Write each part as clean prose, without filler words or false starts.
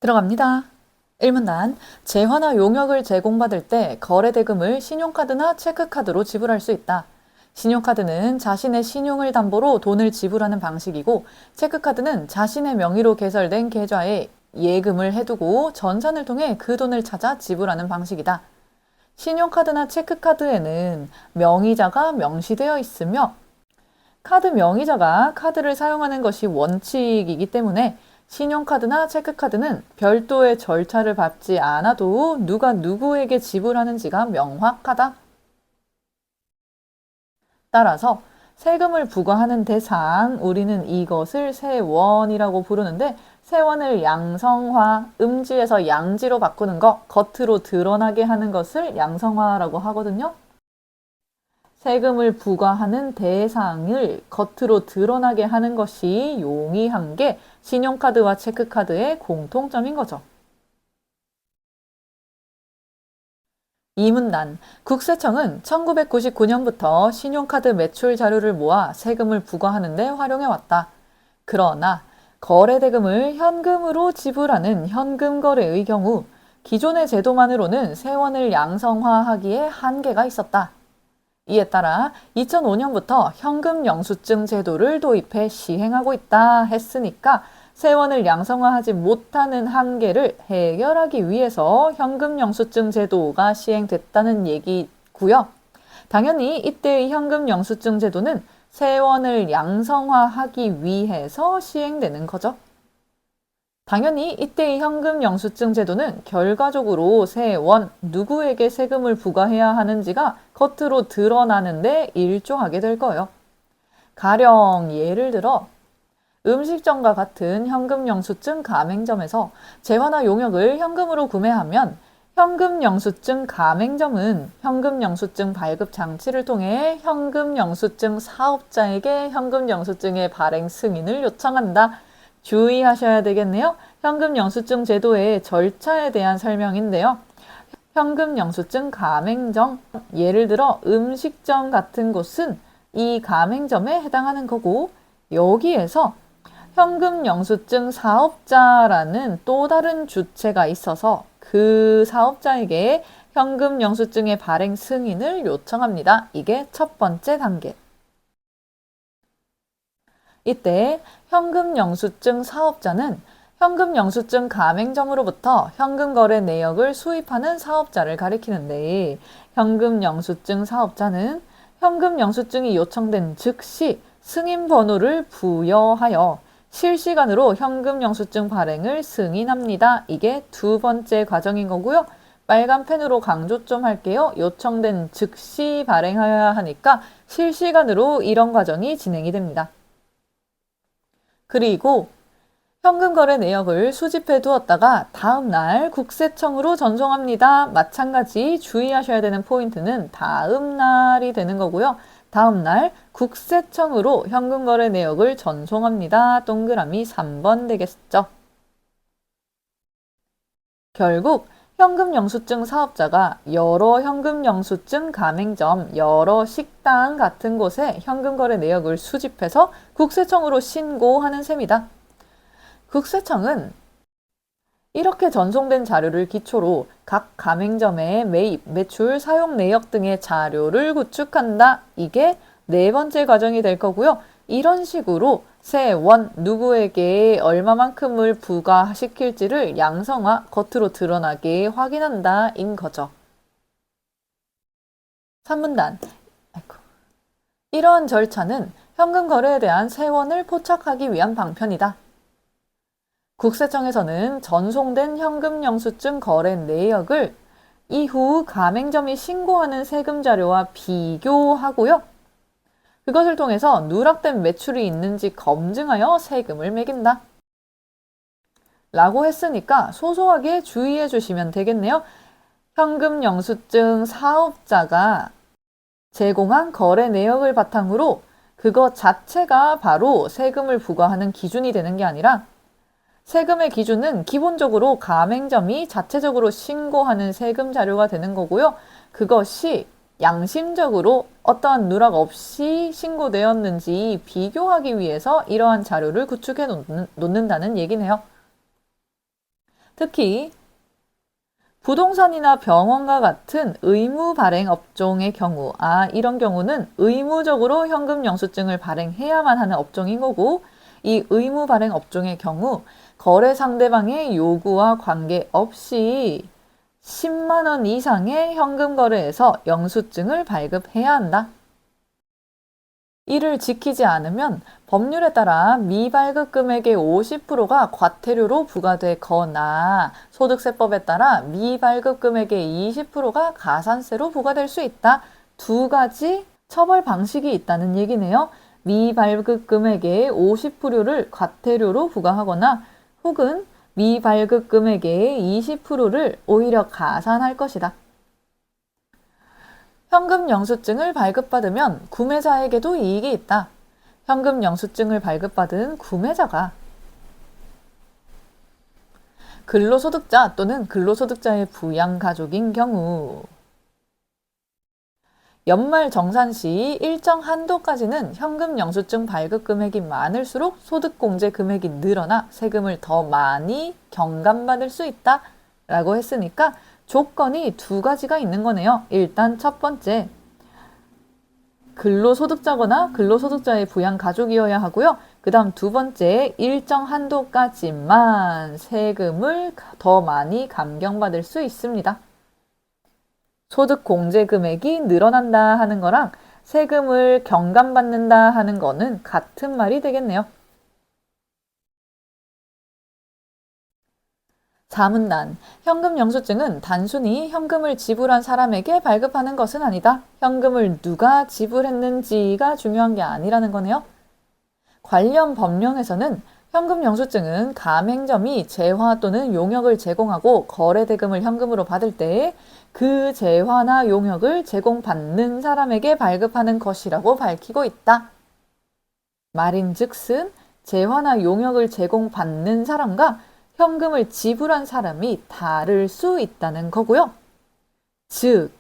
들어갑니다. 1문단 재화나 용역을 제공받을 때 거래대금을 신용카드나 체크카드로 지불할 수 있다. 신용카드는 자신의 신용을 담보로 돈을 지불하는 방식이고 체크카드는 자신의 명의로 개설된 계좌에 예금을 해두고 전산을 통해 그 돈을 찾아 지불하는 방식이다. 신용카드나 체크카드에는 명의자가 명시되어 있으며 카드 명의자가 카드를 사용하는 것이 원칙이기 때문에 신용카드나 체크카드는 별도의 절차를 밟지 않아도 누가 누구에게 지불하는지가 명확하다. 따라서 세금을 부과하는 대상, 우리는 이것을 세원이라고 부르는데 세원을 양성화, 음지에서 양지로 바꾸는 것, 겉으로 드러나게 하는 것을 양성화라고 하거든요. 세금을 부과하는 대상을 겉으로 드러나게 하는 것이 용이한 게 신용카드와 체크카드의 공통점인 거죠. 이문단 국세청은 1999년부터 신용카드 매출 자료를 모아 세금을 부과하는 데 활용해왔다. 그러나 거래대금을 현금으로 지불하는 현금거래의 경우 기존의 제도만으로는 세원을 양성화하기에 한계가 있었다. 이에 따라 2005년부터 현금 영수증 제도를 도입해 시행하고 있다 했으니까 세원을 양성화하지 못하는 한계를 해결하기 위해서 현금 영수증 제도가 시행됐다는 얘기고요. 당연히 이때의 현금 영수증 제도는 세원을 양성화하기 위해서 시행되는 거죠. 당연히 이때의 현금 영수증 제도는 결과적으로 세원, 누구에게 세금을 부과해야 하는지가 겉으로 드러나는데 일조하게 될 거예요. 가령 예를 들어 음식점과 같은 현금 영수증 가맹점에서 재화나 용역을 현금으로 구매하면 현금 영수증 가맹점은 현금 영수증 발급 장치를 통해 현금 영수증 사업자에게 현금 영수증의 발행 승인을 요청한다. 주의하셔야 되겠네요. 현금 영수증 제도의 절차에 대한 설명인데요. 현금 영수증 가맹점, 예를 들어 음식점 같은 곳은 이 가맹점에 해당하는 거고 여기에서 현금 영수증 사업자라는 또 다른 주체가 있어서 그 사업자에게 현금 영수증의 발행 승인을 요청합니다. 이게 첫 번째 단계. 이때 현금 영수증 사업자는 현금 영수증 가맹점으로부터 현금 거래 내역을 수입하는 사업자를 가리키는데 현금 영수증 사업자는 현금 영수증이 요청된 즉시 승인 번호를 부여하여 실시간으로 현금 영수증 발행을 승인합니다. 이게 두 번째 과정인 거고요. 빨간 펜으로 강조 좀 할게요. 요청된 즉시 발행하여야 하니까 실시간으로 이런 과정이 진행이 됩니다. 그리고 현금 거래 내역을 수집해 두었다가 다음날 국세청으로 전송합니다. 마찬가지 주의하셔야 되는 포인트는 다음날이 되는 거고요. 다음날 국세청으로 현금 거래 내역을 전송합니다. 동그라미 3번 되겠죠. 결국 현금 영수증 사업자가 여러 현금 영수증 가맹점, 여러 식당 같은 곳에 현금 거래 내역을 수집해서 국세청으로 신고하는 셈이다. 국세청은 이렇게 전송된 자료를 기초로 각 가맹점의 매입, 매출, 사용 내역 등의 자료를 구축한다. 이게 네 번째 과정이 될 거고요. 이런 식으로 세원, 누구에게 얼마만큼을 부과시킬지를 양성화, 겉으로 드러나게 확인한다. 인 거죠. 3문단. 이러한 절차는 현금 거래에 대한 세원을 포착하기 위한 방편이다. 국세청에서는 전송된 현금 영수증 거래 내역을 이후 가맹점이 신고하는 세금 자료와 비교하고요. 그것을 통해서 누락된 매출이 있는지 검증하여 세금을 매긴다. 라고 했으니까 소소하게 주의해 주시면 되겠네요. 현금 영수증 사업자가 제공한 거래 내역을 바탕으로 그것 자체가 바로 세금을 부과하는 기준이 되는 게 아니라 세금의 기준은 기본적으로 가맹점이 자체적으로 신고하는 세금 자료가 되는 거고요. 그것이 양심적으로 어떠한 누락 없이 신고되었는지 비교하기 위해서 이러한 자료를 구축해 놓는다는 얘기네요. 특히 부동산이나 병원과 같은 의무 발행 업종의 경우, 이런 경우는 의무적으로 현금 영수증을 발행해야만 하는 업종인 거고, 이 의무 발행 업종의 경우 거래 상대방의 요구와 관계없이 10만 원 이상의 현금 거래에서 영수증을 발급해야 한다. 이를 지키지 않으면 법률에 따라 미발급 금액의 50%가 과태료로 부과되거나 소득세법에 따라 미발급 금액의 20%가 가산세로 부과될 수 있다. 두 가지 처벌 방식이 있다는 얘기네요. 미발급 금액의 50%를 과태료로 부과하거나 혹은 미발급 금액의 20%를 오히려 가산할 것이다. 현금 영수증을 발급받으면 구매자에게도 이익이 있다. 현금 영수증을 발급받은 구매자가 근로소득자 또는 근로소득자의 부양가족인 경우, 연말 정산 시 일정 한도까지는 현금 영수증 발급 금액이 많을수록 소득공제 금액이 늘어나 세금을 더 많이 경감받을 수 있다 라고 했으니까 조건이 두 가지가 있는 거네요. 일단 첫 번째, 근로소득자거나 근로소득자의 부양가족이어야 하고요. 그 다음 두 번째, 일정 한도까지만 세금을 더 많이 감경받을 수 있습니다. 소득 공제 금액이 늘어난다 하는 거랑 세금을 경감받는다 하는 거는 같은 말이 되겠네요. 자문단, 현금 영수증은 단순히 현금을 지불한 사람에게 발급하는 것은 아니다. 현금을 누가 지불했는지가 중요한 게 아니라는 거네요. 관련 법령에서는 현금 영수증은 가맹점이 재화 또는 용역을 제공하고 거래 대금을 현금으로 받을 때 그 재화나 용역을 제공받는 사람에게 발급하는 것이라고 밝히고 있다. 말인즉슨 재화나 용역을 제공받는 사람과 현금을 지불한 사람이 다를 수 있다는 거고요. 즉,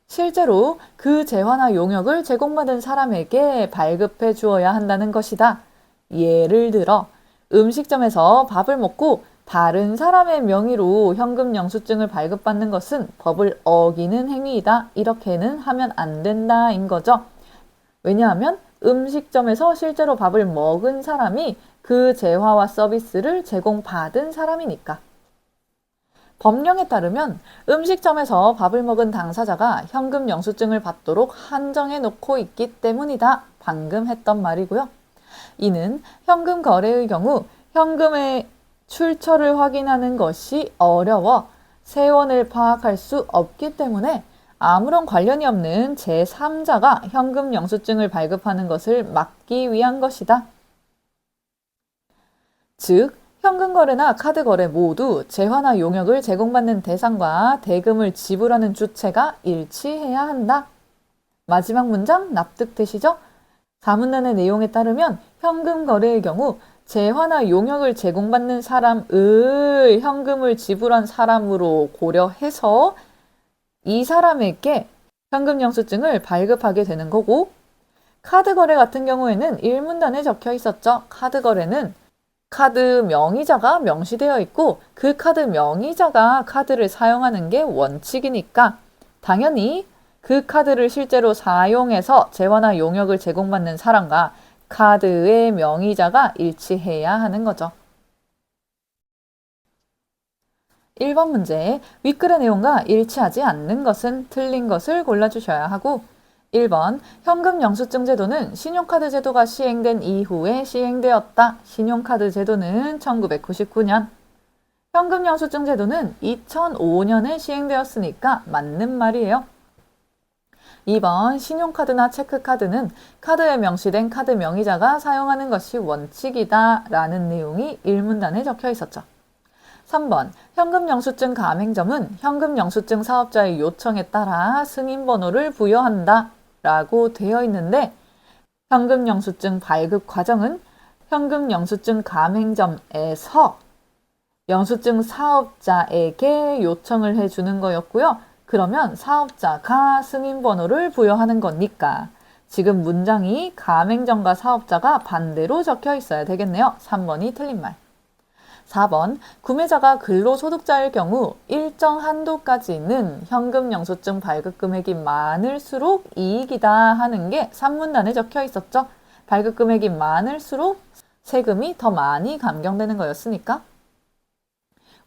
실제로 그 재화나 용역을 제공받은 사람에게 발급해 주어야 한다는 것이다. 예를 들어 음식점에서 밥을 먹고 다른 사람의 명의로 현금 영수증을 발급받는 것은 법을 어기는 행위이다. 이렇게는 하면 안 된다인 거죠. 왜냐하면 음식점에서 실제로 밥을 먹은 사람이 그 재화와 서비스를 제공받은 사람이니까. 법령에 따르면 음식점에서 밥을 먹은 당사자가 현금 영수증을 받도록 한정해 놓고 있기 때문이다. 방금 했던 말이고요. 이는 현금 거래의 경우 현금의 출처를 확인하는 것이 어려워 세원을 파악할 수 없기 때문에 아무런 관련이 없는 제3자가 현금 영수증을 발급하는 것을 막기 위한 것이다. 즉, 현금 거래나 카드 거래 모두 재화나 용역을 제공받는 대상과 대금을 지불하는 주체가 일치해야 한다. 마지막 문장 납득되시죠? 자문단의 내용에 따르면 현금 거래의 경우 재화나 용역을 제공받는 사람을 현금을 지불한 사람으로 고려해서 이 사람에게 현금 영수증을 발급하게 되는 거고, 카드 거래 같은 경우에는 1문단에 적혀 있었죠. 카드 거래는 카드 명의자가 명시되어 있고 그 카드 명의자가 카드를 사용하는 게 원칙이니까 당연히 그 카드를 실제로 사용해서 재화나 용역을 제공받는 사람과 카드의 명의자가 일치해야 하는 거죠. 1번 문제, 윗글의 내용과 일치하지 않는 것은 틀린 것을 골라주셔야 하고, 1번, 현금 영수증 제도는 신용카드 제도가 시행된 이후에 시행되었다. 신용카드 제도는 1999년. 현금 영수증 제도는 2005년에 시행되었으니까 맞는 말이에요. 2번, 신용카드나 체크카드는 카드에 명시된 카드 명의자가 사용하는 것이 원칙이다 라는 내용이 1문단에 적혀 있었죠. 3번, 현금 영수증 가맹점은 현금 영수증 사업자의 요청에 따라 승인번호를 부여한다 라고 되어 있는데, 현금 영수증 발급 과정은 현금 영수증 가맹점에서 영수증 사업자에게 요청을 해주는 거였고요. 그러면 사업자가 승인번호를 부여하는 거니까 지금 문장이 가맹점과 사업자가 반대로 적혀 있어야 되겠네요. 3번이 틀린 말. 4번, 구매자가 근로소득자일 경우 일정 한도까지는 현금 영수증 발급 금액이 많을수록 이익이다 하는 게 산문단에 적혀 있었죠. 발급 금액이 많을수록 세금이 더 많이 감경되는 거였으니까.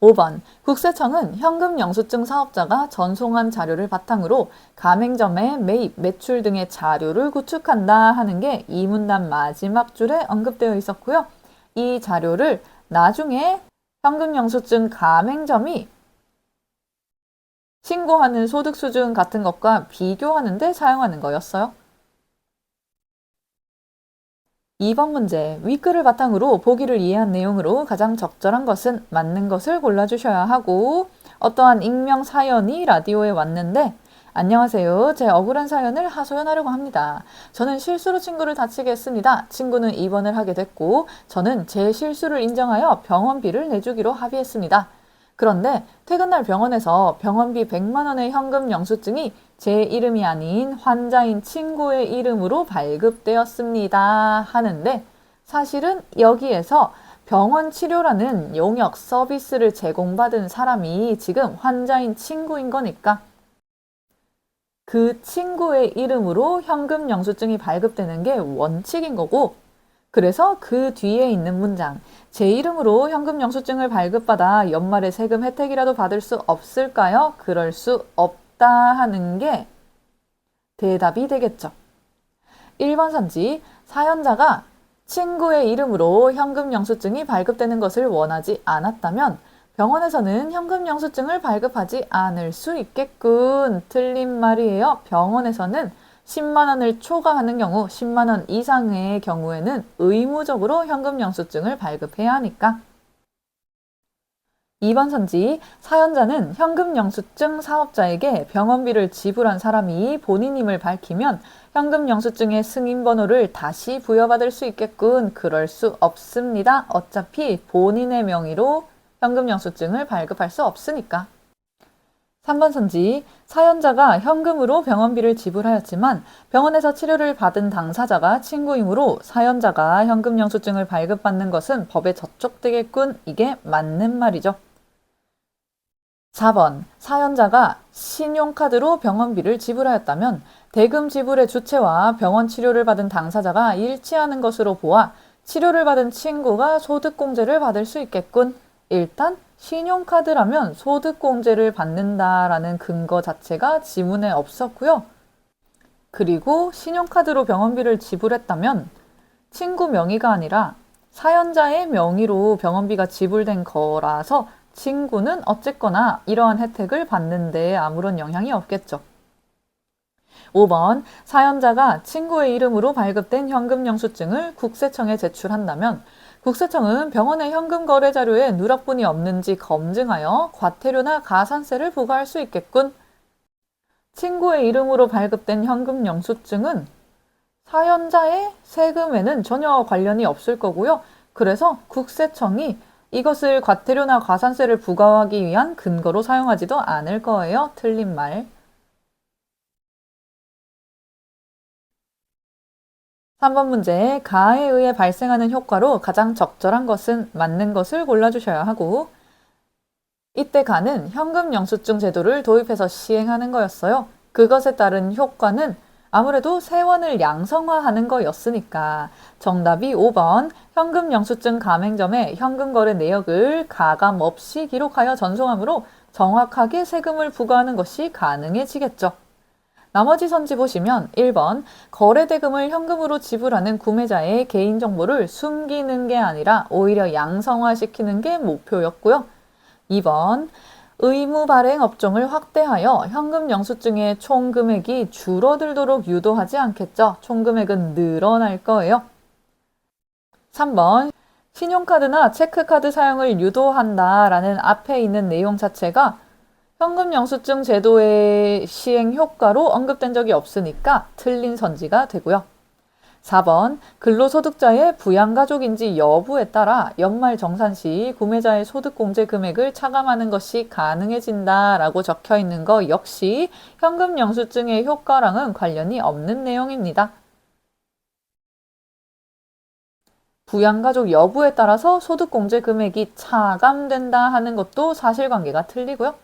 5번, 국세청은 현금 영수증 사업자가 전송한 자료를 바탕으로 가맹점의 매입, 매출 등의 자료를 구축한다 하는 게 이 문단 마지막 줄에 언급되어 있었고요. 이 자료를 나중에 현금 영수증 가맹점이 신고하는 소득 수준 같은 것과 비교하는 데 사용하는 거였어요. 2번 문제, 윗글을 바탕으로 보기를 이해한 내용으로 가장 적절한 것은 맞는 것을 골라주셔야 하고, 어떠한 익명 사연이 라디오에 왔는데, 안녕하세요. 제 억울한 사연을 하소연하려고 합니다. 저는 실수로 친구를 다치게 했습니다. 친구는 입원을 하게 됐고, 저는 제 실수를 인정하여 병원비를 내주기로 합의했습니다. 그런데 퇴근날 병원에서 병원비 100만 원의 현금 영수증이 제 이름이 아닌 환자인 친구의 이름으로 발급되었습니다 하는데, 사실은 여기에서 병원 치료라는 용역 서비스를 제공받은 사람이 지금 환자인 친구인 거니까 그 친구의 이름으로 현금 영수증이 발급되는 게 원칙인 거고, 그래서 그 뒤에 있는 문장, 제 이름으로 현금 영수증을 발급받아 연말에 세금 혜택이라도 받을 수 없을까요? 그럴 수 없다 하는 게 대답이 되겠죠. 1번 선지, 사연자가 친구의 이름으로 현금 영수증이 발급되는 것을 원하지 않았다면 병원에서는 현금 영수증을 발급하지 않을 수 있겠군. 틀린 말이에요. 병원에서는 10만 원을 초과하는 경우, 10만 원 이상의 경우에는 의무적으로 현금 영수증을 발급해야 하니까. 2번 선지, 사연자는 현금 영수증 사업자에게 병원비를 지불한 사람이 본인임을 밝히면 현금 영수증의 승인번호를 다시 부여받을 수 있겠군. 그럴 수 없습니다. 어차피 본인의 명의로 현금 영수증을 발급할 수 없으니까. 3번 선지, 사연자가 현금으로 병원비를 지불하였지만 병원에서 치료를 받은 당사자가 친구이므로 사연자가 현금 영수증을 발급받는 것은 법에 저촉되겠군. 이게 맞는 말이죠. 4번, 사연자가 신용카드로 병원비를 지불하였다면 대금 지불의 주체와 병원 치료를 받은 당사자가 일치하는 것으로 보아 치료를 받은 친구가 소득공제를 받을 수 있겠군. 일단 신용카드라면 소득공제를 받는다라는 근거 자체가 지문에 없었고요. 그리고 신용카드로 병원비를 지불했다면 친구 명의가 아니라 사연자의 명의로 병원비가 지불된 거라서 친구는 어쨌거나 이러한 혜택을 받는데 아무런 영향이 없겠죠. 5번, 사연자가 친구의 이름으로 발급된 현금 영수증을 국세청에 제출한다면 국세청은 병원의 현금 거래 자료에 누락분이 없는지 검증하여 과태료나 가산세를 부과할 수 있겠군. 친구의 이름으로 발급된 현금 영수증은 사연자의 세금에는 전혀 관련이 없을 거고요. 그래서 국세청이 이것을 과태료나 가산세를 부과하기 위한 근거로 사용하지도 않을 거예요. 틀린 말. 3번 문제, 가에 의해 발생하는 효과로 가장 적절한 것은 맞는 것을 골라주셔야 하고, 이때 가는 현금 영수증 제도를 도입해서 시행하는 거였어요. 그것에 따른 효과는 아무래도 세원을 양성화하는 거였으니까 정답이 5번, 현금 영수증 가맹점에 현금 거래 내역을 가감 없이 기록하여 전송하므로 정확하게 세금을 부과하는 것이 가능해지겠죠. 나머지 선지 보시면 1번, 거래 대금을 현금으로 지불하는 구매자의 개인정보를 숨기는 게 아니라 오히려 양성화시키는 게 목표였고요. 2번, 의무 발행 업종을 확대하여 현금 영수증의 총 금액이 줄어들도록 유도하지 않겠죠. 총 금액은 늘어날 거예요. 3번, 신용카드나 체크카드 사용을 유도한다라는 앞에 있는 내용 자체가 현금 영수증 제도의 시행 효과로 언급된 적이 없으니까 틀린 선지가 되고요. 4번, 근로소득자의 부양가족인지 여부에 따라 연말 정산 시 구매자의 소득공제 금액을 차감하는 것이 가능해진다라고 적혀 있는 거 역시 현금 영수증의 효과랑은 관련이 없는 내용입니다. 부양가족 여부에 따라서 소득공제 금액이 차감된다 하는 것도 사실관계가 틀리고요.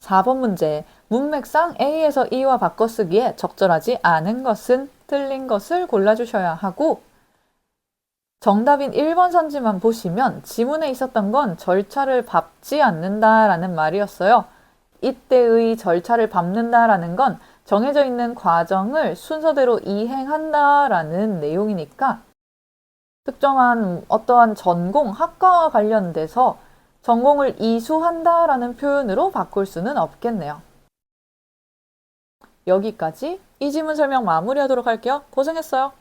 4번 문제. 문맥상 A에서 E와 바꿔쓰기에 적절하지 않은 것은 틀린 것을 골라주셔야 하고, 정답인 1번 선지만 보시면 지문에 있었던 건 절차를 밟지 않는다라는 말이었어요. 이때의 절차를 밟는다라는 건 정해져 있는 과정을 순서대로 이행한다라는 내용이니까 특정한 어떠한 전공, 학과와 관련돼서 전공을 이수한다라는 표현으로 바꿀 수는 없겠네요. 여기까지 이 지문 설명 마무리하도록 할게요. 고생했어요.